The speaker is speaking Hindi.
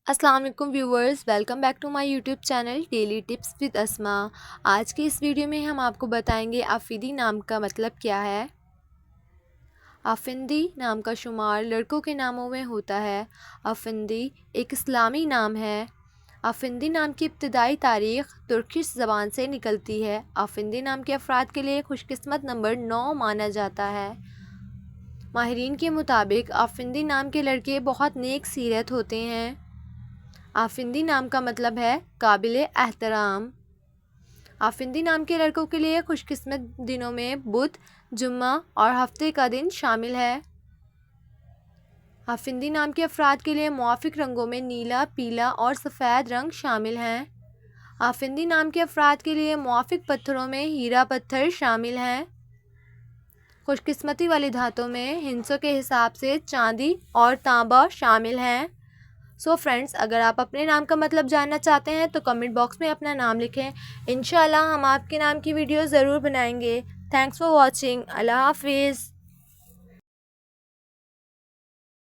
अस्सलाम वालेकुम viewers, welcome back to my YouTube channel daily tips with Asma. आज की इस वीडियो में हम आपको बताएंगे आफिदी नाम का मतलब क्या है। आफिंदी नाम का शुमार लड़कों के नामों में होता है। आफिंदी एक इस्लामी नाम है। आफिंदी नाम की इब्तदाई तारीख़ तुर्किश ज़बान से निकलती है। आफिंदी नाम के अफराद के लिए खुशकिस्मत नंबर 9 माना जाता है। माहिरीन के मुताबिक आफिंदी नाम के लड़के बहुत नेक सीरत होते हैं। आफिंदी नाम का मतलब है काबिले एहतराम। आफिंदी नाम के लड़कों के लिए खुशकिस्मत दिनों में बुध, जुम्मा और हफ्ते का दिन शामिल है। आफिंदी नाम के अफराद के लिए मुआफिक रंगों में नीला, पीला और सफ़ेद रंग शामिल हैं। आफिंदी नाम के अफराद के लिए मुआफिक पत्थरों में हीरा पत्थर शामिल हैं। खुशकिस्मती वाली धातों में हिंसों के हिसाब से चांदी और तांबा शामिल हैं। सो फ्रेंड्स, अगर आप अपने नाम का मतलब जानना चाहते हैं तो कमेंट बॉक्स में अपना नाम लिखें। इंशाल्लाह हम आपके नाम की वीडियो ज़रूर बनाएंगे। Thanks for watching. अल्लाह हाफिज़।